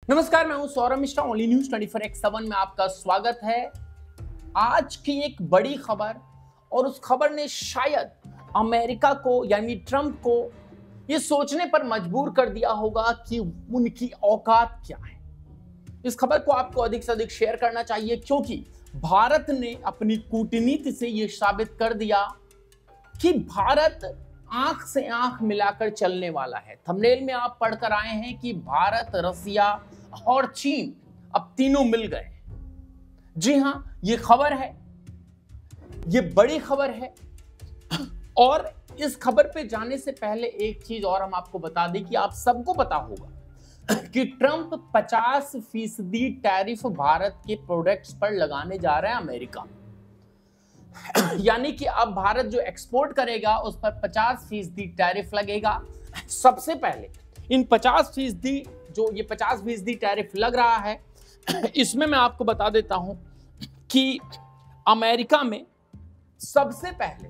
नमस्कार, मैं हूं Saurabh Mishra. Only news 24x7 में आपका स्वागत है। आज की एक बड़ी खबर, और उस खबर ने शायद अमेरिका को यानी ट्रंप को यह सोचने पर मजबूर कर दिया होगा कि उनकी औकात क्या है। इस खबर को आपको अधिक से अधिक शेयर करना चाहिए, क्योंकि भारत ने अपनी कूटनीति से यह साबित कर दिया कि भारत आंख से आंख मिलाकर चलने वाला है। थंबनेल में आप पढ़कर आए हैं कि भारत, रसिया और चीन अब तीनों मिल गए। जी हां, ये खबर है, ये बड़ी खबर है। और इस खबर पे जाने से पहले एक चीज और हम आपको बता दें कि आप सबको पता होगा कि ट्रंप 50% टैरिफ भारत के प्रोडक्ट्स पर लगाने जा रहे हैं अमेरिका में। यानी कि अब भारत जो एक्सपोर्ट करेगा उस पर 50% टैरिफ लगेगा। सबसे पहले इन 50% जो ये 50% टैरिफ लग रहा है, इसमें मैं आपको बता देता हूं कि अमेरिका में सबसे पहले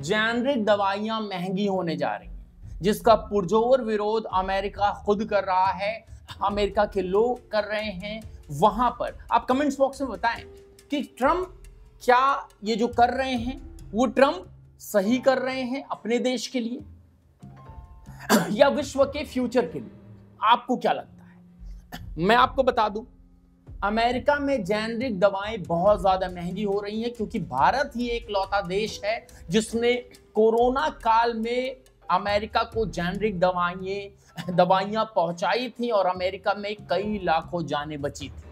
जेनरिक दवाइयां महंगी होने जा रही हैं, जिसका पुरजोर विरोध अमेरिका खुद कर रहा है, अमेरिका के लोग कर रहे हैं। वहां पर आप कमेंट्स बॉक्स में बताएं कि ट्रंप क्या ये जो कर रहे हैं वो ट्रंप सही कर रहे हैं अपने देश के लिए या विश्व के फ्यूचर के लिए। आपको क्या लगता है? मैं आपको बता दूं, अमेरिका में जेनरिक दवाएं बहुत ज्यादा महंगी हो रही हैं, क्योंकि भारत ही एक लौता देश है जिसने कोरोना काल में अमेरिका को जेनरिक दवाइयां पहुंचाई थी और अमेरिका में कई लाखों जानें बची थी।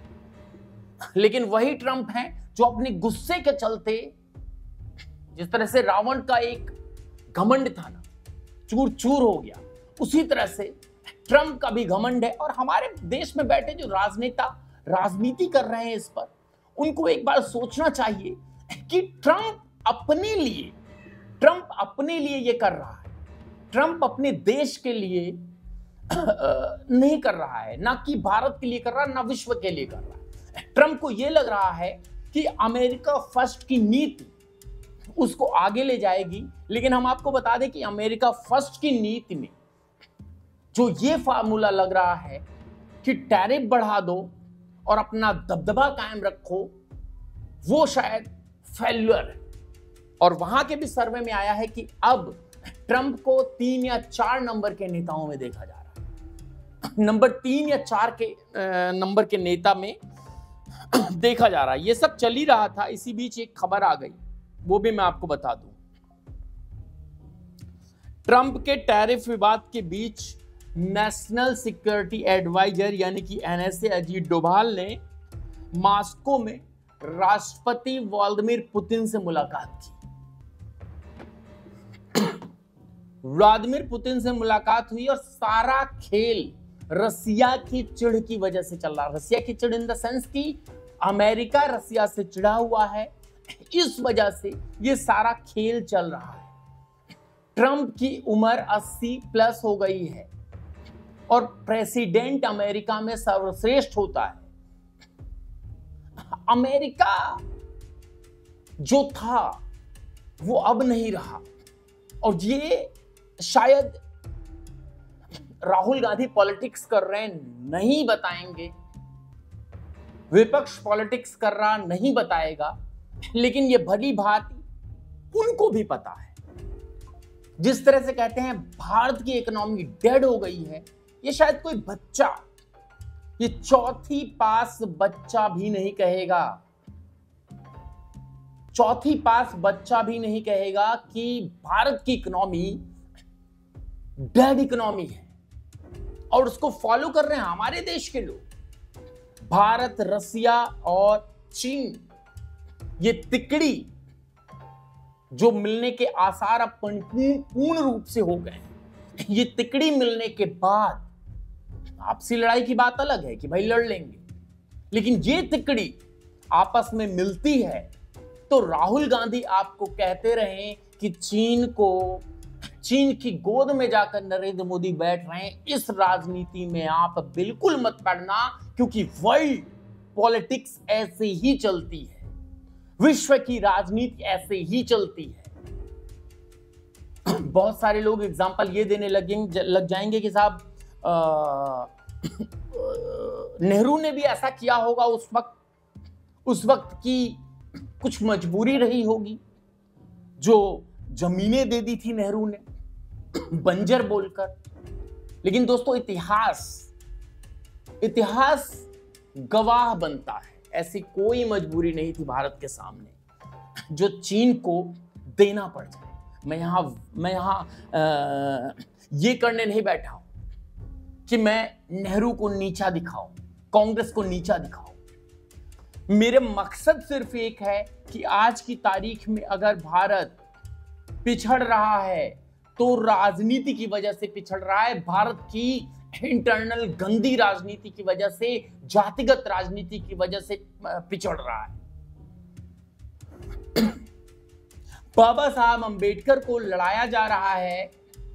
लेकिन वही ट्रंप हैं जो अपने गुस्से के चलते, जिस तरह से रावण का एक घमंड था ना, चूर चूर हो गया, उसी तरह से ट्रंप का भी घमंड है। और हमारे देश में बैठे जो राजनेता राजनीति कर रहे हैं इस पर, उनको एक बार सोचना चाहिए कि ट्रंप अपने लिए ये कर रहा है। ट्रंप अपने देश के लिए नहीं कर रहा है, ना कि भारत के लिए कर रहा है, ना विश्व के लिए कर रहा है। ट्रंप को यह लग रहा है कि अमेरिका फर्स्ट की नीति उसको आगे ले जाएगी। लेकिन हम आपको बता दें कि अमेरिका फर्स्ट की नीति में जो ये फार्मूला लग रहा है कि टैरिफ बढ़ा दो और अपना दबदबा कायम रखो, वो शायद फेल्यूर है। और वहां के भी सर्वे में आया है कि अब ट्रंप को 3 या 4 नंबर के नेताओं में देखा जा रहा है। नंबर 3 या 4 के नंबर के नेता में देखा जा रहा है। ये सब चल ही रहा था, इसी बीच एक खबर आ गई, वो भी मैं आपको बता दूं। ट्रंप के टैरिफ विवाद के बीच नेशनल सिक्योरिटी एडवाइजर यानी कि एनएसए अजीत डोभाल ने मॉस्को में राष्ट्रपति व्लादिमीर पुतिन से मुलाकात की। व्लादिमीर पुतिन से मुलाकात हुई और सारा खेल रसिया की चिढ़ की वजह से चल रहा है। रसिया की चिढ़ इन द सेंस कि अमेरिका रसिया से चिढ़ा हुआ है, इस वजह से ये सारा खेल चल रहा है। ट्रंप की उम्र 80+ हो गई है और प्रेसिडेंट अमेरिका में सर्वश्रेष्ठ होता है। अमेरिका जो था वो अब नहीं रहा, और ये शायद राहुल गांधी पॉलिटिक्स कर रहे हैं नहीं बताएंगे, विपक्ष पॉलिटिक्स कर रहा नहीं बताएगा, लेकिन ये भली भांति उनको भी पता है। जिस तरह से कहते हैं भारत की इकोनॉमी डेड हो गई है, ये शायद कोई बच्चा, ये 4th पास बच्चा भी नहीं कहेगा। 4th पास बच्चा भी नहीं कहेगा कि भारत की इकोनॉमी डेड इकोनॉमी है। और उसको फॉलो कर रहे हैं हमारे देश के लोग। भारत, रसिया और चीन, ये तिकड़ी जो मिलने के आसार अब पूर्ण रूप से हो गए, ये तिकड़ी मिलने के बाद आपसी लड़ाई की बात अलग है कि भाई लड़ लेंगे, लेकिन ये तिकड़ी आपस में मिलती है तो राहुल गांधी आपको कहते रहे कि चीन की गोद में जाकर नरेंद्र मोदी बैठ रहे हैं। इस राजनीति में आप बिल्कुल मत पड़ना, क्योंकि वर्ल्ड पॉलिटिक्स ऐसे ही चलती है, विश्व की राजनीति ऐसे ही चलती है। बहुत सारे लोग एग्जांपल ये देने लग जाएंगे कि साहब नेहरू ने भी ऐसा किया होगा उस वक्त की कुछ मजबूरी रही होगी, जो जमीनें दे दी थी नेहरू ने बंजर बोलकर। लेकिन दोस्तों इतिहास गवाह बनता है, ऐसी कोई मजबूरी नहीं थी भारत के सामने जो चीन को देना पड़ जाए। मैं यहां ये करने नहीं बैठा हूं कि मैं नेहरू को नीचा दिखाऊं, कांग्रेस को नीचा दिखाऊं। मेरे मकसद सिर्फ एक है कि आज की तारीख में अगर भारत पिछड़ रहा है तो राजनीति की वजह से पिछड़ रहा है, भारत की इंटरनल गंदी राजनीति की वजह से, जातिगत राजनीति की वजह से पिछड़ रहा है। बाबा साहब अंबेडकर को लड़ाया जा रहा है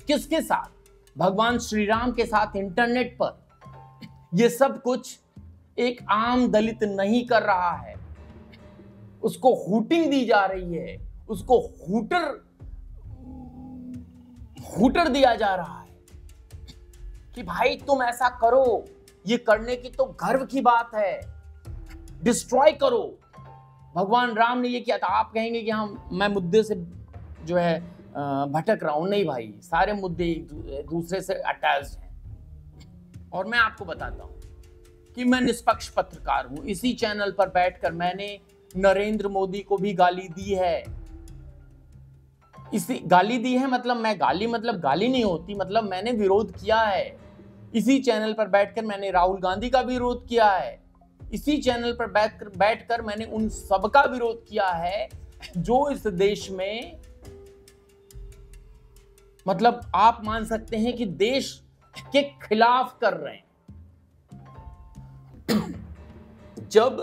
किसके साथ? भगवान श्री राम के साथ इंटरनेट पर। यह सब कुछ एक आम दलित नहीं कर रहा है, उसको हूटिंग दी जा रही है, उसको हूटर दिया जा रहा है कि भाई तुम ऐसा करो, ये करने की तो गर्व की बात है, डिस्ट्रॉय करो। भगवान राम ने ये किया था। आप कहेंगे कि मैं मुद्दे से जो है भटक रहा हूं। नहीं भाई, सारे मुद्दे एक दूसरे से अटैच्ड हैं। और मैं आपको बताता हूं कि मैं निष्पक्ष पत्रकार हूं। इसी चैनल पर बैठकर मैंने नरेंद्र मोदी को भी गाली दी है। गाली दी है मतलब गाली नहीं होती, मतलब मैंने विरोध किया है। इसी चैनल पर बैठकर मैंने राहुल गांधी का विरोध किया है। इसी चैनल पर बैठकर मैंने उन सबका विरोध किया है जो इस देश में, मतलब आप मान सकते हैं कि देश के खिलाफ कर रहे हैं। जब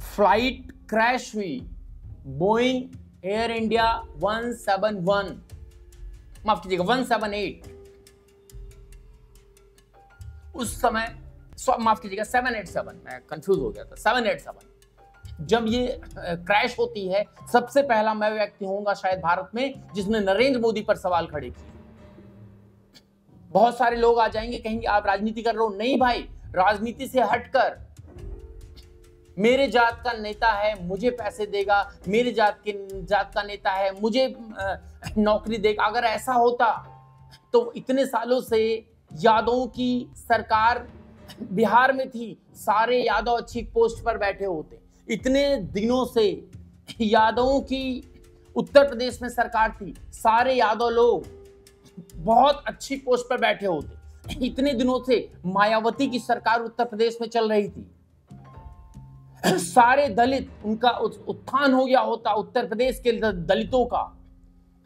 फ्लाइट क्रैश हुई बोइंग एयर इंडिया 171, माफ कीजिएगा 178, उस समय माफ कीजिएगा 787, मैं कंफ्यूज हो गया था, 787 जब ये क्रैश होती है, सबसे पहला मैं व्यक्ति होऊंगा शायद भारत में जिसने नरेंद्र मोदी पर सवाल खड़े किए। बहुत सारे लोग आ जाएंगे, कहेंगे आप राजनीति कर रहे हो। नहीं भाई, राजनीति से हटकर मेरे जात का नेता है, मुझे पैसे देगा, मेरे जात का नेता है, मुझे नौकरी देगा। अगर ऐसा होता तो इतने सालों से यादवों की सरकार बिहार में थी, सारे यादव अच्छी पोस्ट पर बैठे होते। इतने दिनों से यादवों की उत्तर प्रदेश में सरकार थी, सारे यादव लोग बहुत अच्छी पोस्ट पर बैठे होते। इतने दिनों से मायावती की सरकार उत्तर प्रदेश में चल रही थी, सारे दलित, उनका उत्थान हो गया होता उत्तर प्रदेश के दलितों का,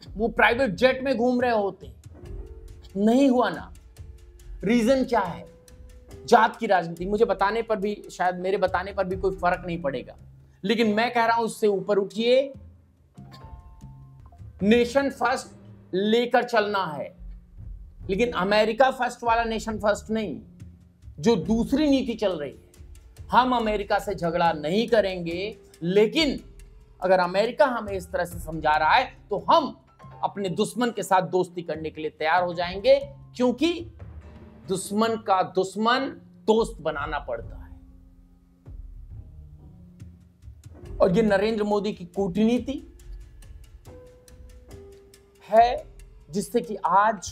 वो प्राइवेट जेट में घूम रहे होते। नहीं हुआ ना। रीजन क्या है? जात की राजनीति। मुझे बताने पर भी, शायद मेरे बताने पर भी कोई फर्क नहीं पड़ेगा, लेकिन मैं कह रहा हूं उससे ऊपर उठिए। नेशन फर्स्ट लेकर चलना है, लेकिन अमेरिका फर्स्ट वाला नेशन फर्स्ट नहीं, जो दूसरी नीति चल रही है। हम अमेरिका से झगड़ा नहीं करेंगे, लेकिन अगर अमेरिका हमें इस तरह से समझा रहा है तो हम अपने दुश्मन के साथ दोस्ती करने के लिए तैयार हो जाएंगे, क्योंकि दुश्मन का दुश्मन दोस्त बनाना पड़ता है। और ये नरेंद्र मोदी की कूटनीति है जिससे कि आज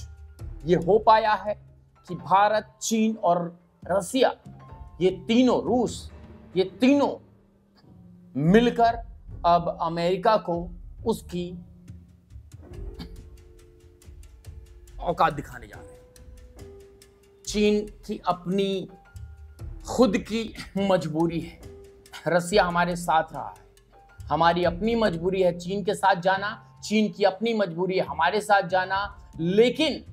ये हो पाया है कि भारत, चीन और रसिया, ये तीनों, रूस, ये तीनों मिलकर अब अमेरिका को उसकी औकात दिखाने जा रहे हैं। चीन की अपनी खुद की मजबूरी है, रसिया हमारे साथ रहा है। हमारी अपनी मजबूरी है चीन के साथ जाना, चीन की अपनी मजबूरी है हमारे साथ जाना। लेकिन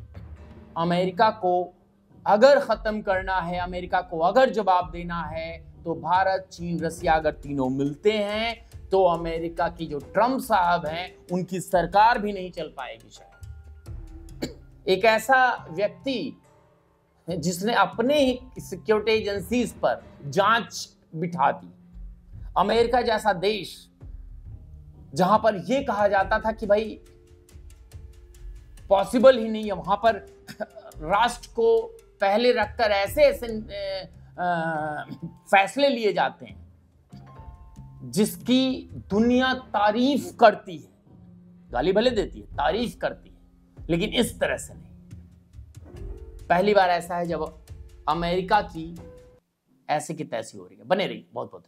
अमेरिका को अगर खत्म करना है, अमेरिका को अगर जवाब देना है, तो भारत, चीन, रसिया अगर तीनों मिलते हैं तो अमेरिका की जो ट्रम्प साहब हैं उनकी सरकार भी नहीं चल पाएगी शायद। एक ऐसा व्यक्ति जिसने अपने ही सिक्योरिटी एजेंसीज पर जांच बिठा दी, अमेरिका जैसा देश जहां पर यह कहा जाता था कि भाई पॉसिबल ही नहीं है, वहां पर राष्ट्र को पहले रखकर ऐसे ऐसे फैसले लिए जाते हैं जिसकी दुनिया तारीफ करती है, गाली भले देती है, तारीफ करती है, लेकिन इस तरह से नहीं। पहली बार ऐसा है जब अमेरिका की ऐसे की तैसी हो रही है। बने रहिए, बहुत बहुत।